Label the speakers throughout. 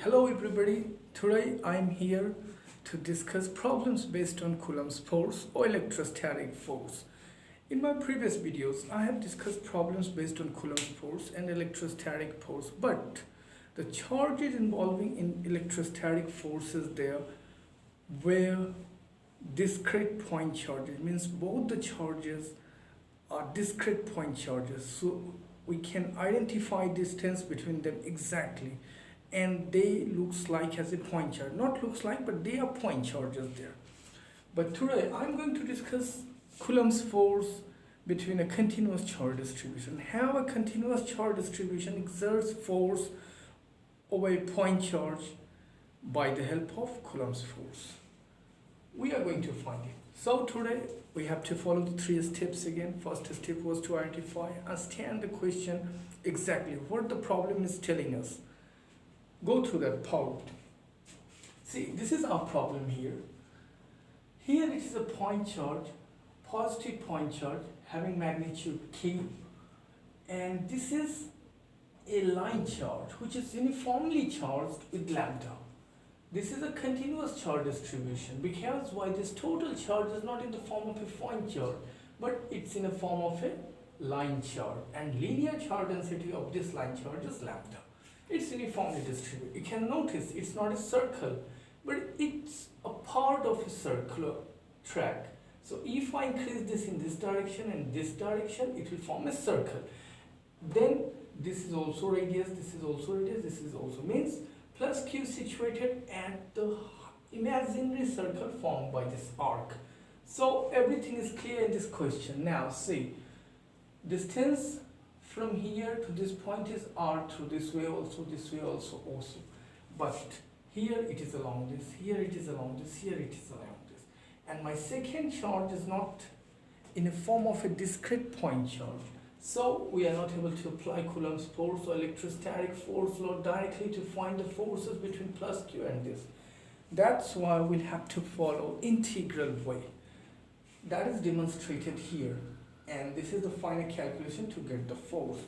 Speaker 1: Hello everybody, today I'm here to discuss problems based on Coulomb's force or electrostatic force. In my previous videos, I have discussed problems based on Coulomb's force and electrostatic force, but the charges involving in electrostatic forces there were discrete point charges, means both the charges are discrete point charges, so we can identify distance between them exactly, and they looks like as a point charge, not looks like, but they are point charges there. But today I'm going to discuss Coulomb's force between a continuous charge distribution, how a continuous charge distribution exerts force over a point charge by the help of Coulomb's force. We are going to find it. So today we have to follow the three steps again. First step was to identify, understand the question exactly what the problem is telling us. Go through that part. See, this is our problem here. Here it is a point charge, positive point charge having magnitude Q, and this is a line charge which is uniformly charged with lambda. This is a continuous charge distribution because why, this total charge is not in the form of a point charge, but it's in a form of a line charge, and linear charge density of this line charge is lambda. It's uniformly distributed. You can notice it's not a circle, but it's a part of a circular track. So if I increase this in this direction and this direction, it will form a circle. Then this is also radius, this is also radius, this is also, means plus q situated at the imaginary circle formed by this arc. So everything is clear in this question. Now see, distance from here to this point is r through this way also, but here it is along this, here it is along this, here it is along this, and my second charge is not in a form of a discrete point charge, so we are not able to apply Coulomb's force or electrostatic force law directly to find the forces between plus q and this. That's why we'll have to follow integral way. That is demonstrated here, and this is the final calculation to get the force.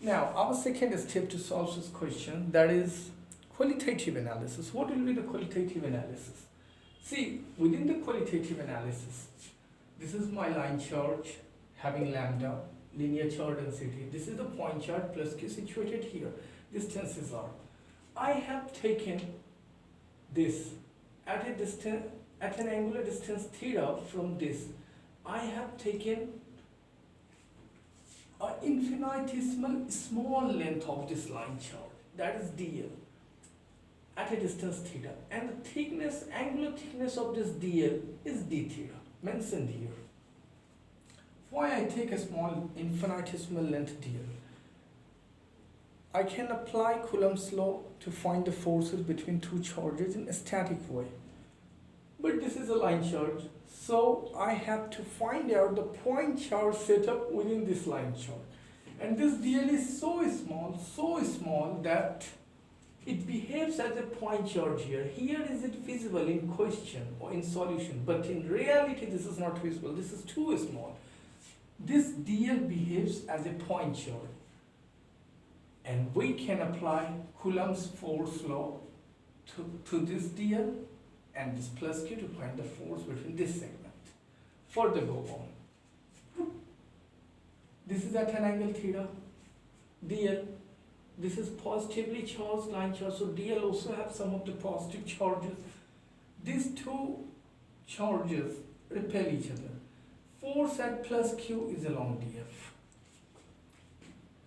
Speaker 1: Now our second step to solve this question, that is qualitative analysis. What will be the qualitative analysis? See, within the qualitative analysis, this is my line charge having lambda, linear charge density. This is the point charge plus q situated here. Distance is r. I have taken this at a distance, at an angular distance theta from this. I have taken an infinitesimal small length of this line charge, that is dl, at a distance theta, and the thickness, angular thickness of this dl is d theta, mentioned here. Why I take a small infinitesimal length dl? I can apply Coulomb's law to find the forces between two charges in a static way. But this is a line charge, so I have to find out the point charge setup within this line charge. And this dl is so small that it behaves as a point charge here. Here is it visible in question or in solution, but in reality this is not visible. This is too small. This dl behaves as a point charge, and we can apply Coulomb's force law to this dl and this plus q to find the force between this segment. Further go on. This is at an angle theta. dl, this is positively charged line charge, so dl also have some of the positive charges. These two charges repel each other. Force at plus q is along df.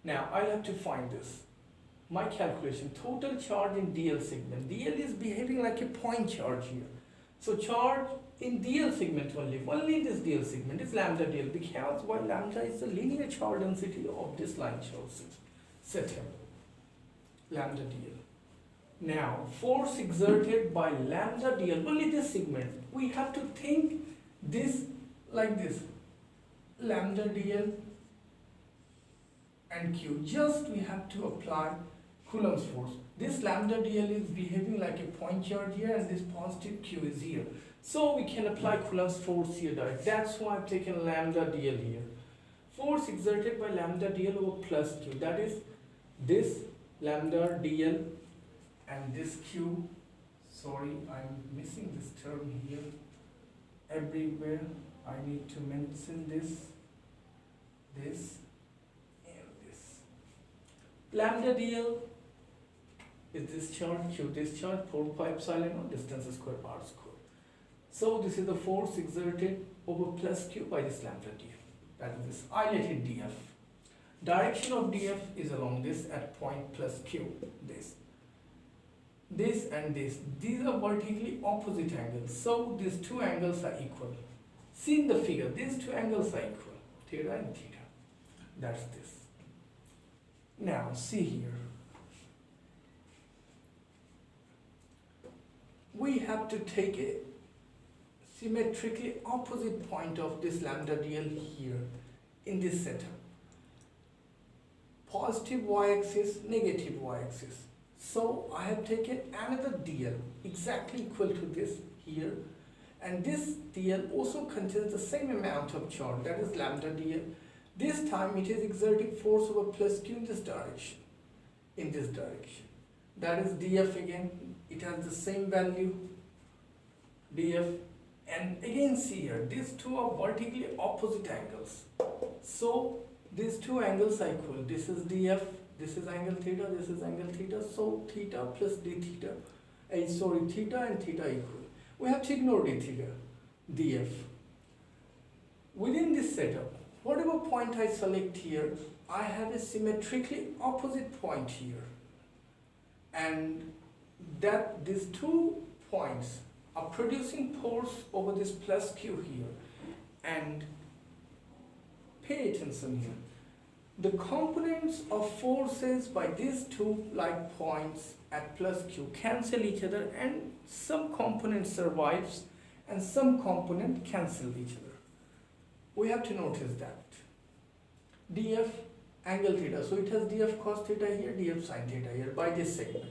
Speaker 1: Now I'll have to find this. My calculation, total charge in dl segment. dl is behaving like a point charge here. So charge in dl segment only this dl segment is lambda dl, because why, lambda is the linear charge density of this line charge setup. Lambda dl. Now force exerted by lambda dl, only this segment. We have to think this like this, lambda dl and q. Just we have to apply Coulomb's force. This lambda dl is behaving like a point charge here, and this positive q is here. So we can apply Coulomb's force here direct. That's why I've taken lambda dl here. Force exerted by lambda dl over plus q, that is this lambda dl and this Q, sorry, I'm missing this term here. Everywhere I need to mention this, and this. Lambda dl is this charge, Q this charge, 4 pi epsilon naught, distance square r square. So this is the force exerted over plus Q by this lambda dl. That is this. I let it df. Direction of df is along this at point plus Q. This and this. These are vertically opposite angles. So these two angles are equal. See in the figure, these two angles are equal. Theta and theta. That's this. Now see here. We have to take a symmetrically opposite point of this lambda dl here in this setup. Positive y-axis, negative y-axis. So I have taken another dl exactly equal to this here, and this dl also contains the same amount of charge, that is lambda dl. This time it is exerting force over plus Q in this direction. That is df again. It has the same value, df. And again see here, these two are vertically opposite angles. So these two angles are equal. This is df, this is angle theta, this is angle theta. So theta plus d theta, theta and theta equal. We have to ignore d theta, df. Within this setup, whatever point I select here, I have a symmetrically opposite point here. And that these two points are producing force over this plus Q here. And pay attention here. The components of forces by these two like points at plus Q cancel each other, and some component survives and some component cancel each other. We have to notice that. df angle theta, so it has df cos theta here, df sin theta here by this segment.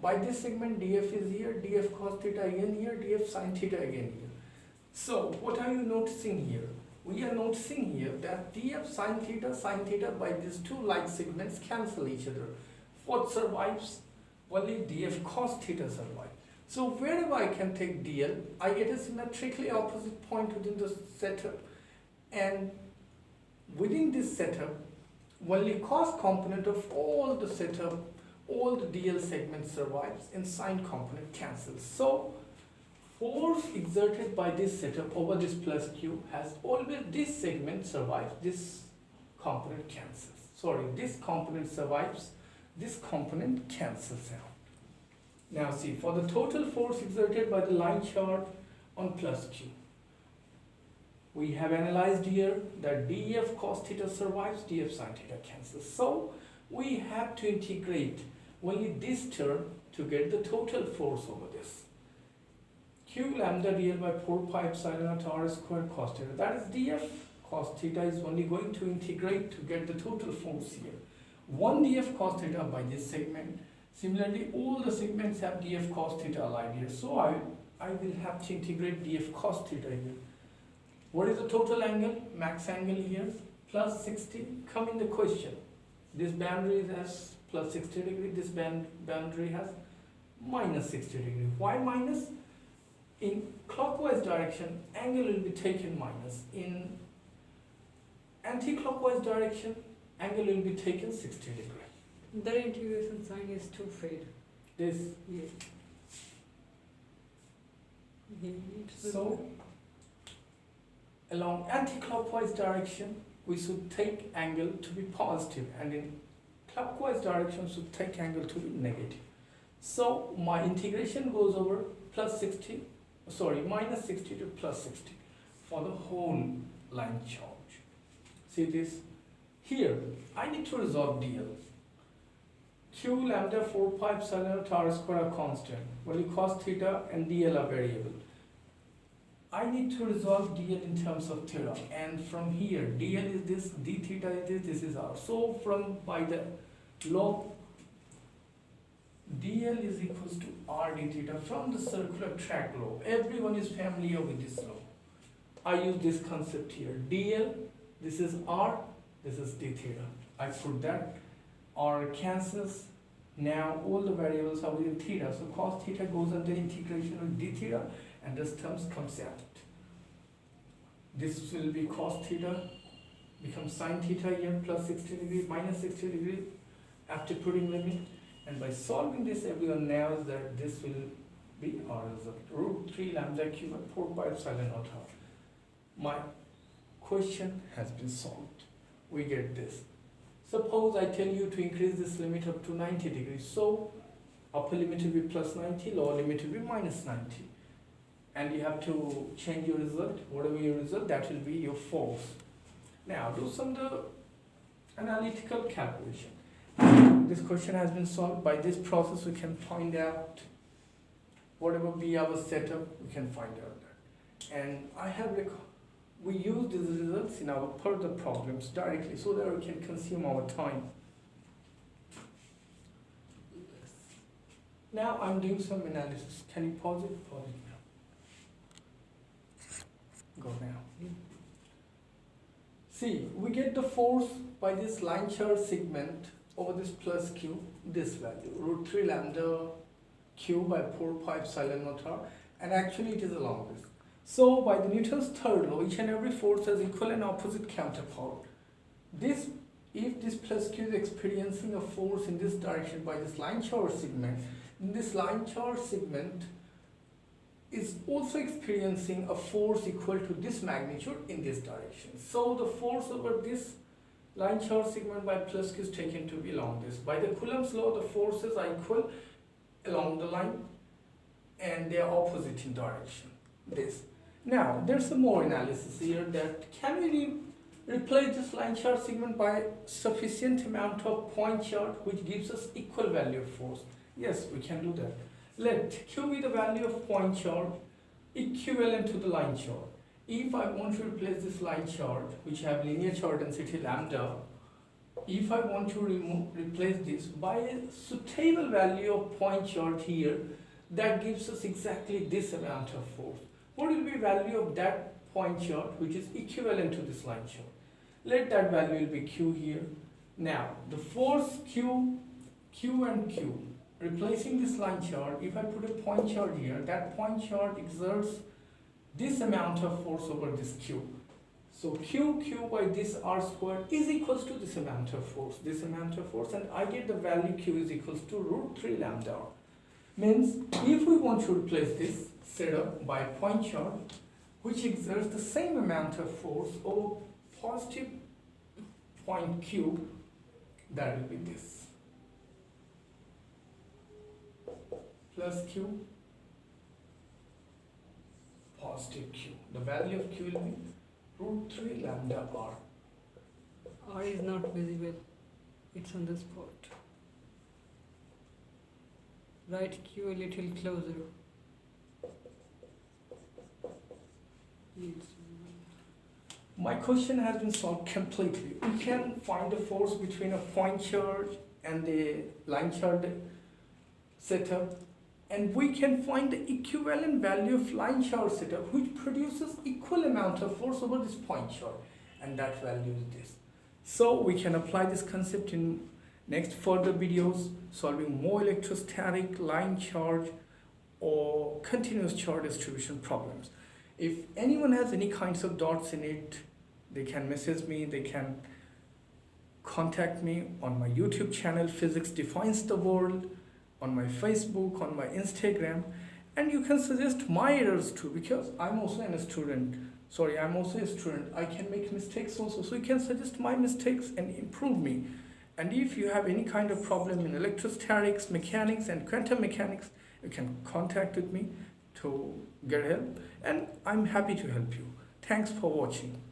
Speaker 1: By this segment df is here, df cos theta again here, df sin theta again here. So what are you noticing here? We are noticing here that df sin theta by these two like segments cancel each other. What survives? Only df cos theta survives. So wherever I can take dl, I get a symmetrically opposite point within the setup. And within this setup, only cos component of all the setup, all the dl segments survives and sine component cancels. So force exerted by this setup over this plus Q has always this segment survives, this component cancels. Sorry, this component survives, this component cancels out. Now see, for the total force exerted by the line charge on plus Q, we have analyzed here that df cos theta survives, df sin theta cancels. So we have to integrate only this term to get the total force over this. Q lambda dl by 4 pi epsilon naught r square cos theta. That is df cos theta is only going to integrate to get the total force here. 1 df cos theta by this segment. Similarly, all the segments have df cos theta aligned here. So I will have to integrate df cos theta here. What is the total angle? Max angle here, plus 60. Come in the question. This boundary has plus 60 degree. This boundary has minus 60 degree. Why minus? In clockwise direction, angle will be taken minus. In anti-clockwise direction, angle will be taken 60 degree.
Speaker 2: The integration sign is to fade.
Speaker 1: This.
Speaker 2: Yes.
Speaker 1: So, along anti-clockwise direction, we should take angle to be positive, and in clockwise direction should take angle to be negative. So my integration goes over minus 60 to plus 60 for the whole line charge. See this? Here, I need to resolve dl. Q lambda 4 pi epsilon naught r square are constant. Only cos theta and dl are variable. I need to resolve dl in terms of theta, and from here dl is this, d theta is this is r. So by the law, dl is equals to r d theta from the circular track law. Everyone is familiar with this law. I use this concept here. dl, this is r, this is d theta. I put that, r cancels, Now all the variables are within theta, so cos theta goes under integration of d theta, and this terms comes out. This will be cos theta becomes sin theta here plus 60 degree minus 60 degree after putting limit, and by solving this everyone knows that this will be our result, root 3 lambda cube and 4 pi epsilon naught half. My question has been solved. We get this. Suppose I tell you to increase this limit up to 90 degrees, so upper limit will be plus 90, lower limit will be minus 90, and you have to change your result. Whatever your result, that will be your force. Now do some the analytical calculation. This question has been solved. By this process we can find out whatever be our setup, we can find out that. And we use these results in our further problems directly so that we can consume our time. Now I'm doing some analysis. Can you pause it? Pause it now. Go now. See, we get the force by this line charge segment over this plus q, this value, root 3 lambda q by 4 pi epsilon naught r, and actually it is along this. So by the Newton's third law, each and every force has equal and opposite counterpart. If this plus q is experiencing a force in this direction by this line charge segment, then this line charge segment is also experiencing a force equal to this magnitude in this direction. So the force over this line charge segment by plus q is taken to be along this. By the Coulomb's law, the forces are equal along the line and they are opposite in direction. This. Now there's some more analysis here, that can we replace this line charge segment by sufficient amount of point charge which gives us equal value of force? Yes, we can do that. Let q be the value of point charge equivalent to the line charge. If I want to replace this line charge, which have linear charge density lambda, if I want to replace this by a suitable value of point charge here, that gives us exactly this amount of force. What will be value of that point charge which is equivalent to this line charge? Let that value will be q here. Now the force q and q, replacing this line charge, if I put a point charge here, that point charge exerts this amount of force over this q. So q by this r squared is equals to this amount of force, and I get the value q is equals to root 3 lambda r. Means if we want to replace this setup by point charge which exerts the same amount of force over positive point q, that will be this plus q positive q. The value of q will be root 3 lambda r.
Speaker 2: R is not visible. It's on the spot. Write Q a little closer.
Speaker 1: My question has been solved completely. We can find the force between a point charge and the line charge setup, and we can find the equivalent value of line charge setup which produces equal amount of force over this point charge, and that value is this. So we can apply this concept in next further videos, solving more electrostatic, line charge or continuous charge distribution problems. If anyone has any kinds of doubts in it, they can message me, they can contact me on my YouTube channel Physics Defines the World, on my Facebook, on my Instagram, and you can suggest my errors too, because I'm also a student. I can make mistakes also, so you can suggest my mistakes and improve me. And if you have any kind of problem in electrostatics, mechanics and quantum mechanics, you can contact with me to get help, and I'm happy to help you. Thanks for watching.